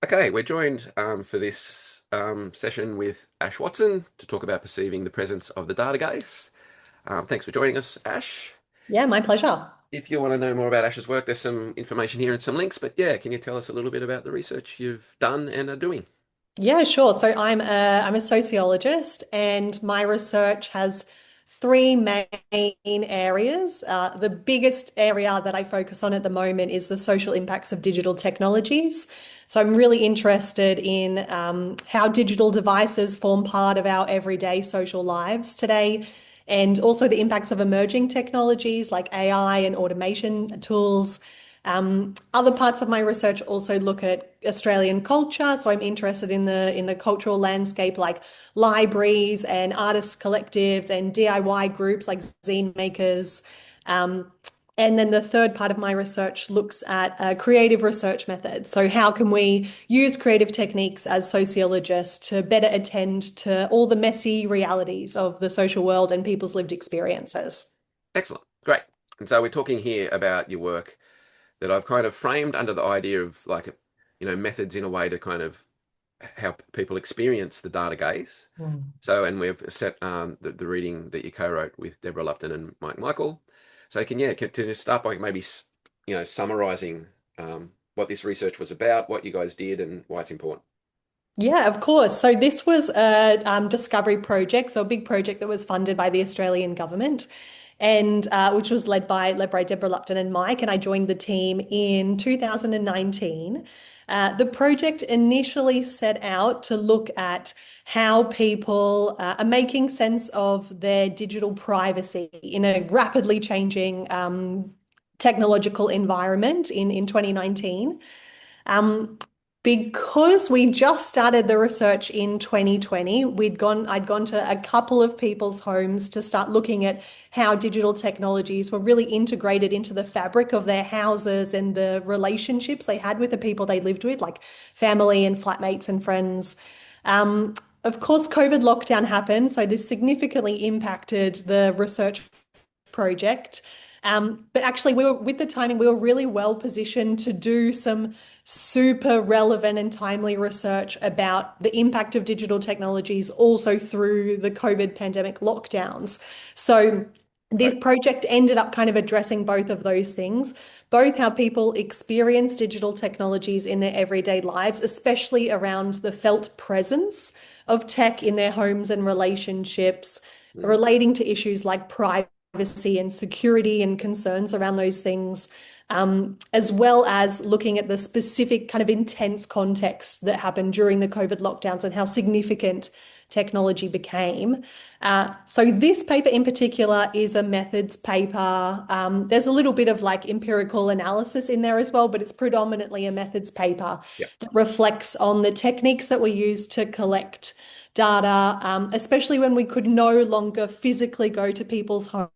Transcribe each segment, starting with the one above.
Okay, we're joined for this session with Ash Watson to talk about perceiving the presence of the data gaze. Thanks for joining us, Ash. Yeah, my pleasure. If you want to know more about Ash's work, there's some information here and some links. But yeah, can you tell us a little bit about the research you've done and are doing? Yeah, sure. So I'm a sociologist, and my research has three main areas. The biggest area that I focus on at the moment is the social impacts of digital technologies. So I'm really interested in how digital devices form part of our everyday social lives today, and also the impacts of emerging technologies like AI and automation tools. Other parts of my research also look at Australian culture, so I'm interested in the cultural landscape, like libraries and artist collectives and DIY groups like zine makers. Um, and then the third part of my research looks at creative research methods. So how can we use creative techniques as sociologists to better attend to all the messy realities of the social world and people's lived experiences? Excellent, great. And so we're talking here about your work that I've kind of framed under the idea of methods in a way to kind of how people experience the data gaze. Mm. So, and we've set the reading that you co-wrote with Deborah Lupton and Mike Michael. So, can you start by maybe summarizing what this research was about, what you guys did, and why it's important? Yeah, of course. So this was a discovery project, so a big project that was funded by the Australian government, and which was led by Deborah Lupton and Mike, and I joined the team in 2019. The project initially set out to look at how people are making sense of their digital privacy in a rapidly changing technological environment in 2019. Um, because we just started the research in 2020, I'd gone to a couple of people's homes to start looking at how digital technologies were really integrated into the fabric of their houses and the relationships they had with the people they lived with, like family and flatmates and friends. Um, of course, COVID lockdown happened, so this significantly impacted the research project. But actually, we were with the timing, we were really well positioned to do some super relevant and timely research about the impact of digital technologies also through the COVID pandemic lockdowns. So this Right. project ended up kind of addressing both of those things, both how people experience digital technologies in their everyday lives, especially around the felt presence of tech in their homes and relationships, Mm. relating to issues like privacy and security and concerns around those things, as well as looking at the specific kind of intense context that happened during the COVID lockdowns and how significant technology became. So this paper in particular is a methods paper. There's a little bit of like empirical analysis in there as well, but it's predominantly a methods paper Yeah. that reflects on the techniques that we use to collect data, especially when we could no longer physically go to people's homes.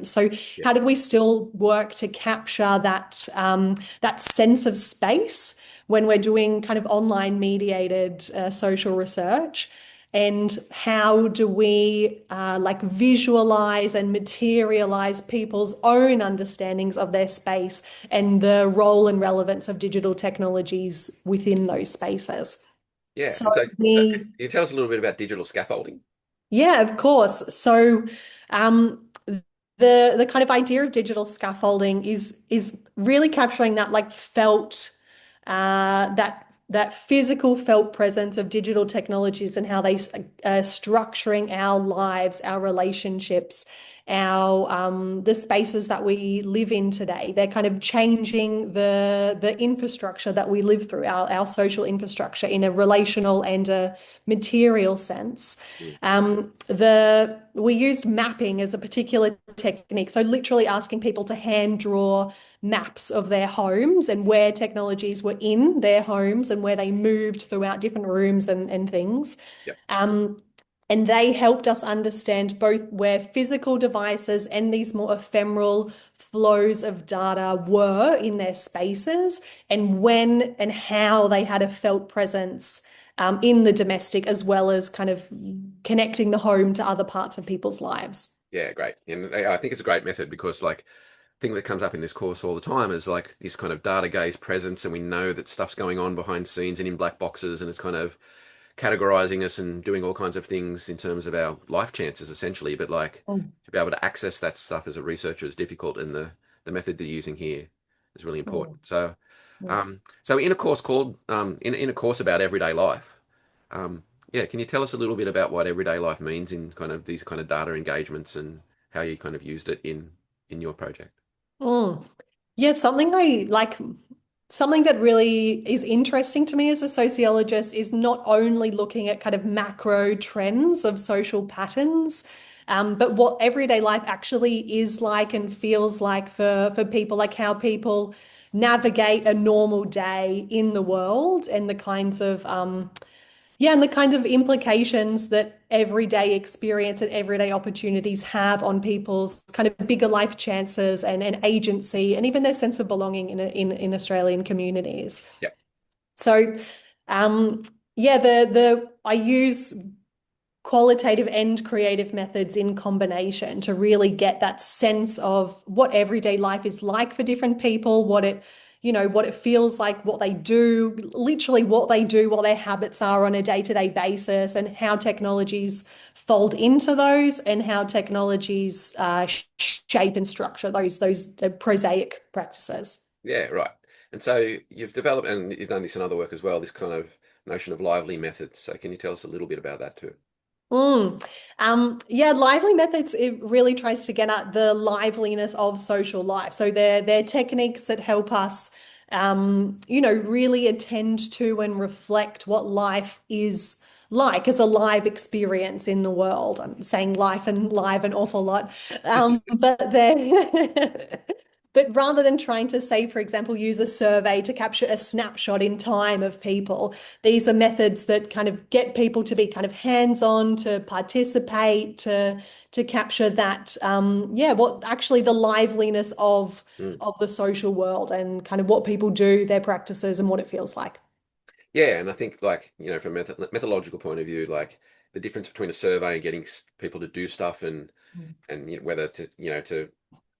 So, Yeah. how did we still work to capture that sense of space when we're doing kind of online mediated social research? And how do we like visualize and materialize people's own understandings of their space and the role and relevance of digital technologies within those spaces? Yeah. So And so can we you tell us a little bit about digital scaffolding? Yeah, of course. So, the kind of idea of digital scaffolding is really capturing that like felt that physical felt presence of digital technologies and how they are structuring our lives, our relationships, our the spaces that we live in today. They're kind of changing the infrastructure that we live through, our social infrastructure in a relational and a material sense. Mm. We used mapping as a particular technique. So literally asking people to hand draw maps of their homes and where technologies were in their homes and where they moved throughout different rooms and things. Yeah. Um, and they helped us understand both where physical devices and these more ephemeral flows of data were in their spaces and when and how they had a felt presence in the domestic, as well as kind of connecting the home to other parts of people's lives. Yeah, great. And I think it's a great method because, like, thing that comes up in this course all the time is like this kind of data gaze presence, and we know that stuff's going on behind scenes and in black boxes, and it's kind of categorizing us and doing all kinds of things in terms of our life chances, essentially. But like Mm, to be able to access that stuff as a researcher is difficult, and the method they're using here is really mm, important. So, mm. in a course called in a course about everyday life, um, yeah, can you tell us a little bit about what everyday life means in kind of these kind of data engagements and how you kind of used it in your project? Mm. Yeah, something I like, something that really is interesting to me as a sociologist is not only looking at kind of macro trends of social patterns, but what everyday life actually is like and feels like for people, like how people navigate a normal day in the world and the kinds of yeah, and the kind of implications that everyday experience and everyday opportunities have on people's kind of bigger life chances and agency and even their sense of belonging in Australian communities. Yeah. So, um, yeah, the I use qualitative and creative methods in combination to really get that sense of what everyday life is like for different people, what it, what it feels like, what they do, literally what they do, what their habits are on a day-to-day basis, and how technologies fold into those, and how technologies shape and structure those prosaic practices. Yeah, right. And so you've developed, and you've done this in other work as well, this kind of notion of lively methods. So can you tell us a little bit about that too? Mm. Yeah, lively methods, it really tries to get at the liveliness of social life. So they're techniques that help us, really attend to and reflect what life is like as a live experience in the world. I'm saying life and live an awful lot. But they're But rather than trying to say, for example, use a survey to capture a snapshot in time of people, these are methods that kind of get people to be kind of hands-on, to participate, to capture that, yeah, what actually the liveliness Mm. of the social world and kind of what people do, their practices, and what it feels like. Yeah, and I think like, from a methodological point of view, like the difference between a survey and getting people to do stuff and whether to,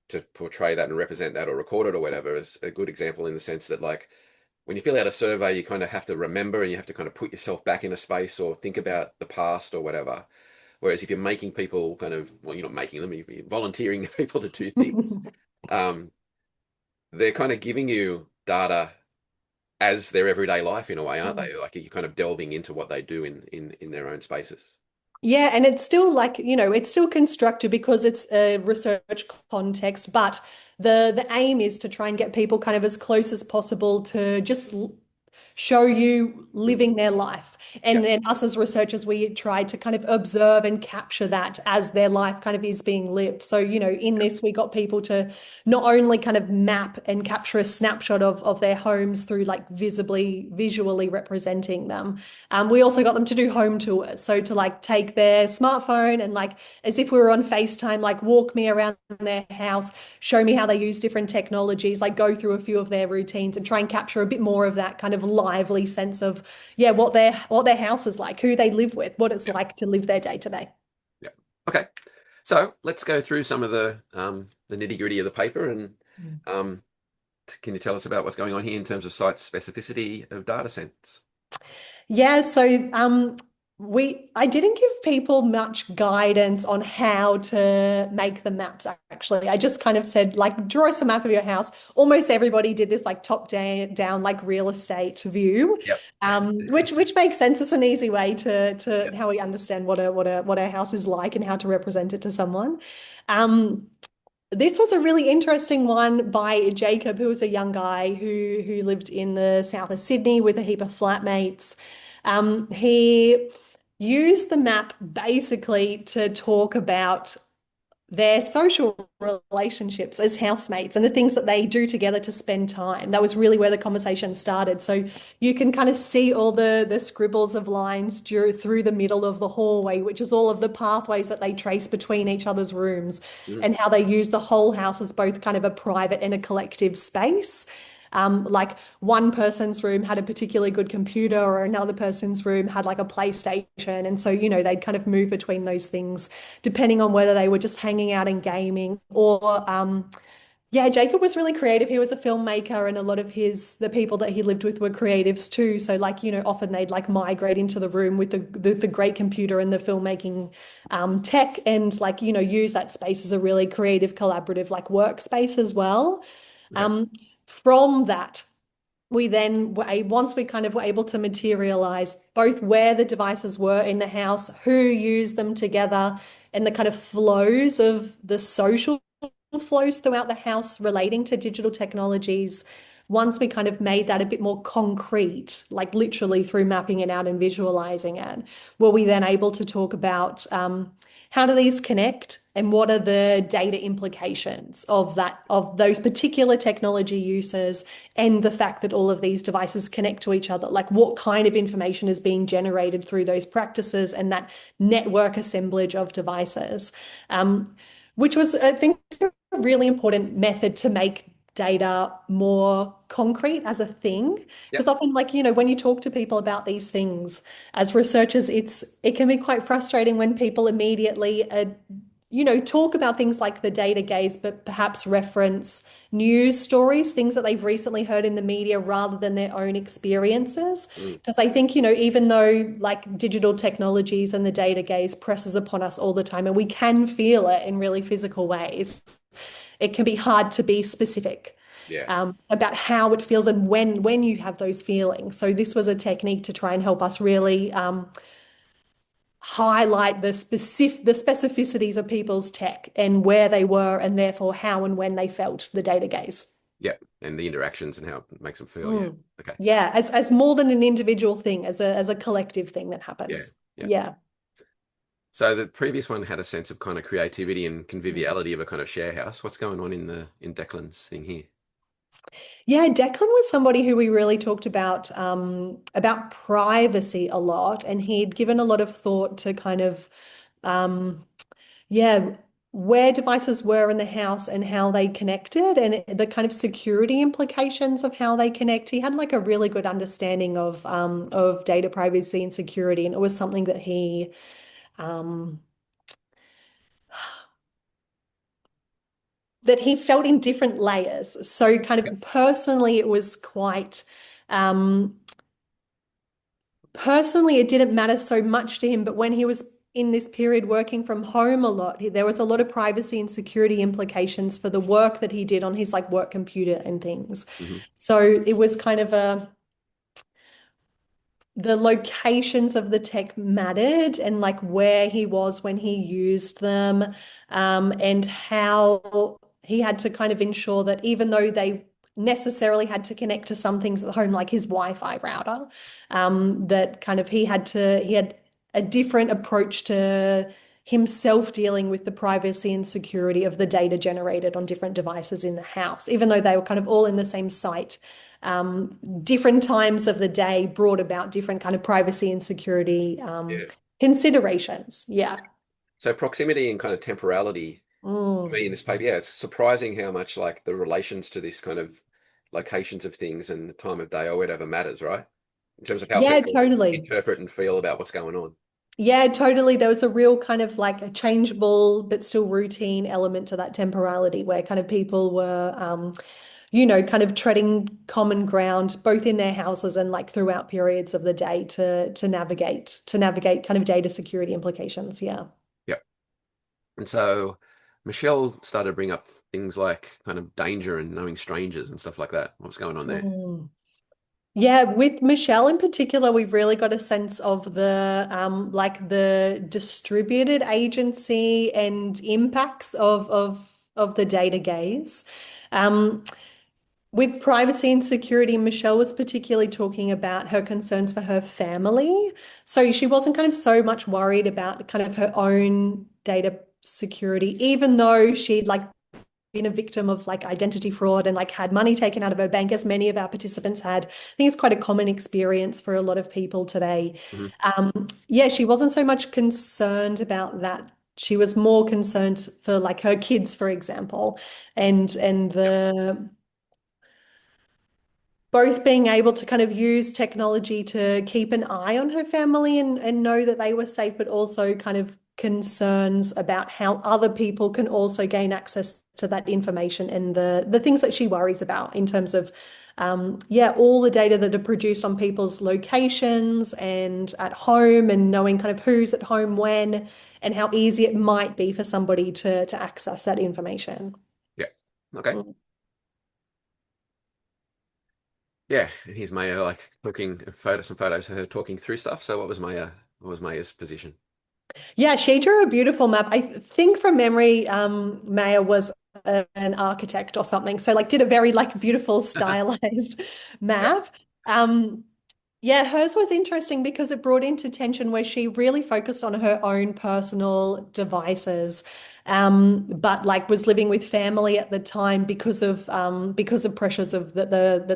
to portray that and represent that or record it or whatever is a good example in the sense that like when you fill out a survey, you kind of have to remember and you have to kind of put yourself back in a space or think about the past or whatever. Whereas if you're making people kind of, well, you're not making them, you're volunteering people to do things. Um, they're kind of giving you data as their everyday life in a way, aren't they? Like you're kind of delving into what they do in their own spaces. Yeah, and it's still like, it's still constructed because it's a research context, but the aim is to try and get people kind of as close as possible to just show you Mm. living their life. Yeah. And then us as researchers, we try to kind of observe and capture that as their life kind of is being lived. So, in this, we got people to not only kind of map and capture a snapshot of their homes through like visually representing them. We also got them to do home tours. So to like take their smartphone and like as if we were on FaceTime, like walk me around their house, show me how they use different technologies, like go through a few of their routines and try and capture a bit more of that kind of lively sense of, yeah, what their house is like, who they live with, what it's Yeah. like to live their day to day. Yeah. Okay. So let's go through some of the nitty-gritty of the paper and um, can you tell us about what's going on here in terms of site specificity of data sets? Yeah, so I didn't give people much guidance on how to make the maps actually. I just kind of said like draw us a map of your house. Almost everybody did this like top down like real estate view. Yep. Which makes sense. It's an easy way to Yep. how we understand what a house is like and how to represent it to someone. Um this was a really interesting one by Jacob, who was a young guy who lived in the south of Sydney with a heap of flatmates. He used the map basically to talk about their social relationships as housemates and the things that they do together to spend time. That was really where the conversation started. So you can kind of see all the scribbles of lines through the middle of the hallway, which is all of the pathways that they trace between each other's rooms Mm. and how they use the whole house as both kind of a private and a collective space. Like one person's room had a particularly good computer, or another person's room had like a PlayStation. And so, they'd kind of move between those things depending on whether they were just hanging out and gaming or Yeah, Jacob was really creative. He was a filmmaker, and a lot of the people that he lived with were creatives too. So, like, often they'd like migrate into the room with the great computer and the filmmaking tech, and like, use that space as a really creative, collaborative like workspace as well. Yeah. Um, from that, we then once we kind of were able to materialize both where the devices were in the house, who used them together, and the kind of flows of the social flows throughout the house relating to digital technologies. Once we kind of made that a bit more concrete, like literally through mapping it out and visualizing it, were we then able to talk about how do these connect and what are the data implications of those particular technology uses and the fact that all of these devices connect to each other, like what kind of information is being generated through those practices and that network assemblage of devices, which was, I think, a really important method to make data more concrete as a thing. Yep. Because often, like, when you talk to people about these things as researchers, it can be quite frustrating when people immediately talk about things like the data gaze, but perhaps reference news stories, things that they've recently heard in the media rather than their own experiences. Mm. Because I think, even though like digital technologies and the data gaze presses upon us all the time and we can feel it in really physical ways, it can be hard to be specific Yeah. about how it feels and when you have those feelings. So this was a technique to try and help us really highlight the specificities of people's tech and where they were and therefore how and when they felt the data gaze. Yeah. And the interactions and how it makes them feel. Yeah. Mm. Okay. Yeah, as more than an individual thing, as a collective thing that Yeah. happens. Yeah. Yeah. So the previous one had a sense of kind of creativity and Mm. conviviality of a kind of share house. What's going on in Declan's thing here? Yeah, Declan was somebody who we really talked about privacy a lot, and he'd given a lot of thought to kind of um, yeah, where devices were in the house and how they connected and the kind of security implications of how they connect. He had like a really good understanding of data privacy and security, and it was something um, that he felt in different layers. So kind Yep. of personally, it was quite personally, it didn't matter so much to him, but when he was in this period working from home a lot, there was a lot of privacy and security implications for the work that he did on his like work computer and things. Hmm. So it was kind of the locations of the tech mattered and like where he was when he used them, and how he had to kind of ensure that even though they necessarily had to connect to some things at home, like his Wi-Fi router, that kind of he had a different approach to himself dealing with the privacy and security of the data generated on different devices in the house, even though they were kind of all in the same site. Different times of the day brought about different kind of privacy and security Yeah. considerations. Yeah. So proximity and kind of temporality, to Mm. me in this paper, yeah, it's surprising how much like the relations to this kind of locations of things and the time of day or whatever matters, right? In terms of how Yeah, people totally. interpret and feel about what's going on. Yeah, totally. There was a real kind of like a changeable but still routine element to that temporality where kind of people were, kind of treading common ground both in their houses and like throughout periods of the day to navigate kind of data security implications. Yeah. Yep. And so Michelle started to bring up things like kind of danger and knowing strangers and stuff like that. What's going on there? Mm. Yeah, with Michelle in particular, we've really got a sense of the distributed agency and impacts of the data gaze. Um, with privacy and security, Michelle was particularly talking about her concerns for her family. So she wasn't kind of so much worried about kind of her own data security, even though she'd like been a victim of like identity fraud and like had money taken out of her bank, as many of our participants had. I think it's quite a common experience for a lot of people today. Hmm. Yeah, she wasn't so much concerned about that. She was more concerned for like her kids, for example, and Yep. the both being able to kind of use technology to keep an eye on her family and know that they were safe, but also kind of concerns about how other people can also gain access to that information and the things that she worries about in terms of yeah, all the data that are produced on people's locations and at home and knowing kind of who's at home when and how easy it might be for somebody to access that information. Yeah. Okay. Mm. Yeah. And here's Maya like looking some photos of her talking through stuff. So what was Maya's position? Yeah, she drew a beautiful map. I think from memory, Maya was an architect or something. So like did a very like beautiful stylized Yeah. map. Um, Yeah, hers was interesting because it brought into tension where she really focused on her own personal devices, but like was living with family at the time because of pressures of that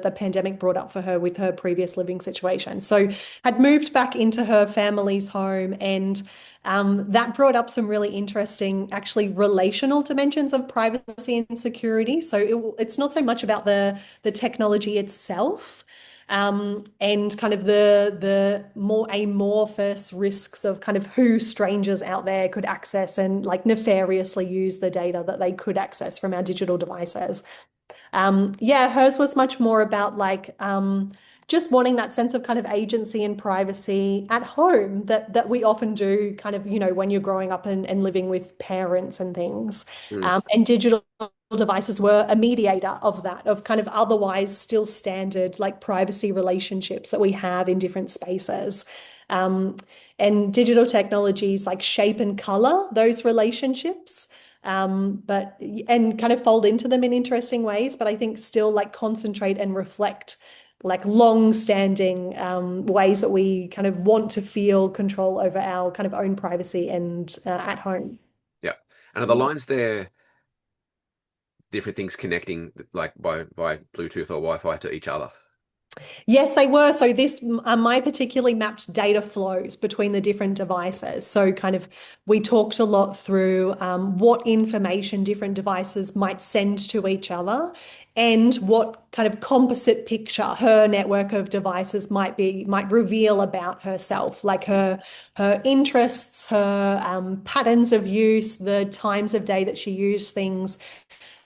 the pandemic brought up for her with her previous living situation. So had moved back into her family's home, and that brought up some really interesting, actually relational dimensions of privacy and security. So it's not so much about the technology itself and kind of the more amorphous risks of kind of who strangers out there could access and like nefariously use the data that they could access from our digital devices. Yeah, hers was much more about like just wanting that sense of kind of agency and privacy at home that we often do kind of, you know, when you're growing up and living with parents and things. Mm. And digital devices were a mediator of that, of kind of otherwise still standard like privacy relationships that we have in different spaces. Um, and digital technologies like shape and color those relationships but and kind of fold into them in interesting ways, but I think still like concentrate and reflect like long-standing ways that we kind of want to feel control over our kind of own privacy and at home. Yeah. And are the lines there different things connecting like by Bluetooth or Wi-Fi to each other? Yes, they were. So this, my particularly mapped data flows between the different devices. So kind of, we talked a lot through what information different devices might send to each other, and what kind of composite picture her network of devices might reveal about herself, like her interests, her patterns of use, the times of day that she used things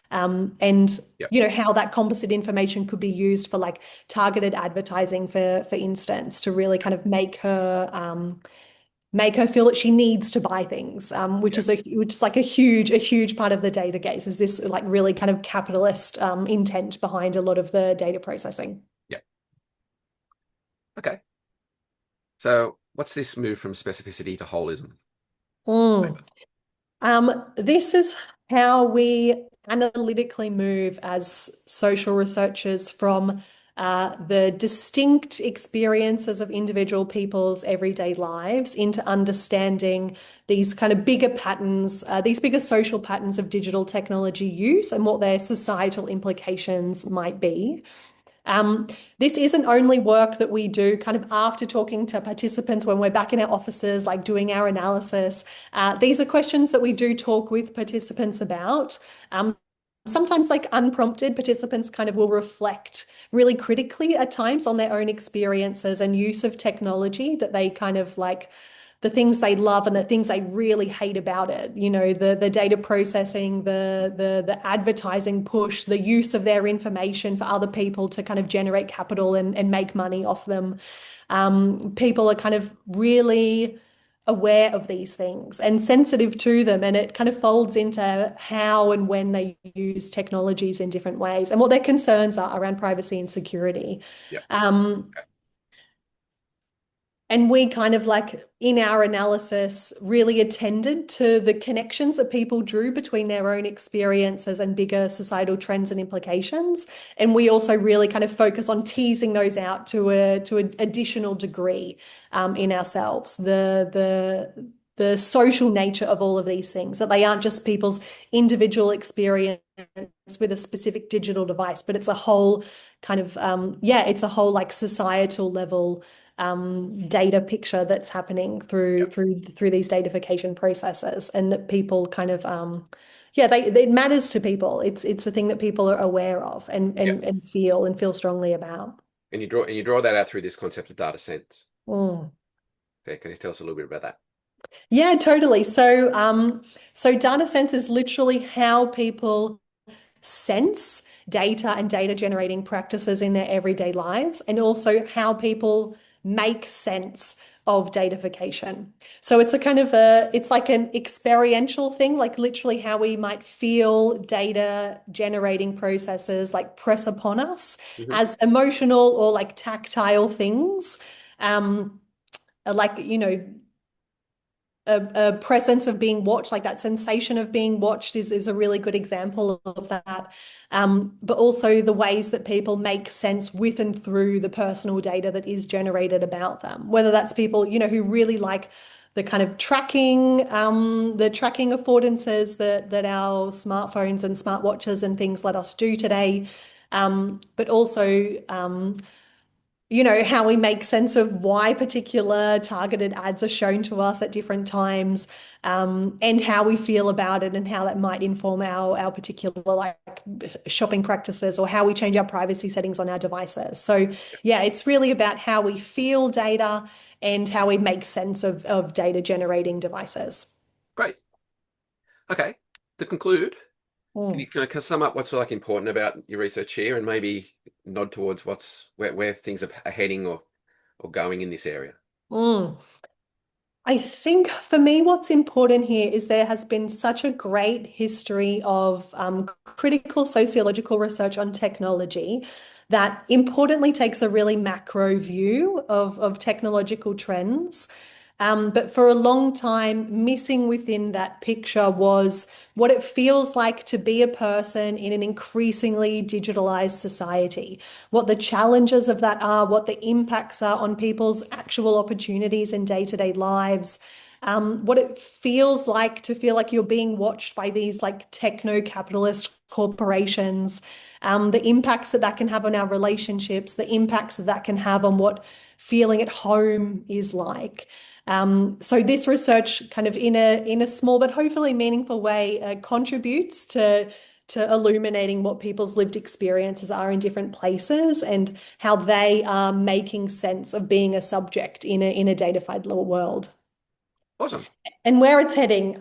and Yeah. you know how that composite information could be used for like targeted advertising for instance to really kind of make her feel that she needs to buy things Yeah. which is like a huge part of the data gaze is this like really kind of capitalist intent behind a lot of the data processing. Yeah. Okay. So what's this move from specificity to holism? Mm. This is how we analytically move as social researchers from the distinct experiences of individual people's everyday lives into understanding these kind of bigger patterns, these bigger social patterns of digital technology use and what their societal implications might be. Um, this isn't only work that we do kind of after talking to participants when we're back in our offices, like doing our analysis. These are questions that we do talk with participants about. Sometimes, like unprompted, participants kind of will reflect really critically at times on their own experiences and use of technology that they kind of like the things they love and the things they really hate about it. You know, the data processing, the advertising push, the use of their information for other people to kind of generate capital and make money off them. People are kind of really aware of these things and sensitive to them, and it kind of folds into how and when they use technologies in different ways and what their concerns are around privacy and security. Yeah. Um, Okay. and we kind of like in our analysis really attended to the connections that people drew between their own experiences and bigger societal trends and implications. And we also really kind of focus on teasing those out to an additional degree in ourselves. The social nature of all of these things, that they aren't just people's individual experience with a specific digital device, but it's a whole kind of yeah, it's a whole like societal level data picture that's happening Yeah. through these datafication processes, and that people kind of yeah, they it matters to people. It's a thing that people are aware of Yeah. and feel strongly about. And you draw that out through this concept of data sense. Mm. Okay, can you tell us a little bit about that? Yeah, totally. So data sense is literally how people sense data and data generating practices in their everyday lives, and also how people make sense of datafication. So it's a kind of it's like an experiential thing, like literally how we might feel data generating processes like press upon us Hmm. as emotional or like tactile things. Um, like, a presence of being watched, like that sensation of being watched is a really good example of that. But also the ways that people make sense with and through the personal data that is generated about them, whether that's people, who really like the kind of the tracking affordances that our smartphones and smartwatches and things let us do today. But also how we make sense of why particular targeted ads are shown to us at different times, and how we feel about it and how that might inform our particular like shopping practices or how we change our privacy settings on our devices. So yeah, it's really about how we feel data and how we make sense of data generating devices. Great. Okay. To conclude, can you Mm. kind of sum up what's like important about your research here and maybe nod towards where things are heading or going in this area? Mm. I think for me, what's important here is there has been such a great history of critical sociological research on technology that importantly takes a really macro view of technological trends. But for a long time, missing within that picture was what it feels like to be a person in an increasingly digitalized society, what the challenges of that are, what the impacts are on people's actual opportunities in day-to-day lives. What it feels like to feel like you're being watched by these like techno-capitalist corporations, the impacts that can have on our relationships, the impacts that can have on what feeling at home is like. So this research kind of in a small but hopefully meaningful way contributes to illuminating what people's lived experiences are in different places and how they are making sense of being a subject in a datafied world Awesome. and where it's heading.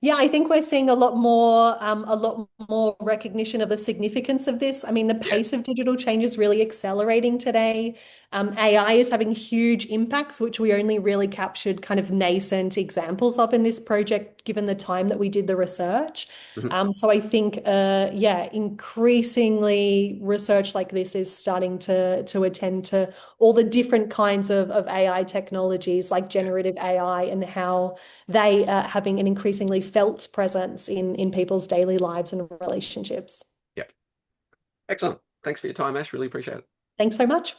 Yeah, I think we're seeing a lot more recognition of the significance of this. I mean, the Yeah. pace of digital change is really accelerating today. AI is having huge impacts, which we only really captured kind of nascent examples of in this project, given the time that we did the research. Mhm. So I think, yeah, increasingly research like this is starting to attend to all the different kinds of AI technologies like Yeah. generative AI and how they are having an increasingly felt presence in people's daily lives and relationships. Yeah. Excellent. Thanks for your time, Ash. Really appreciate it. Thanks so much.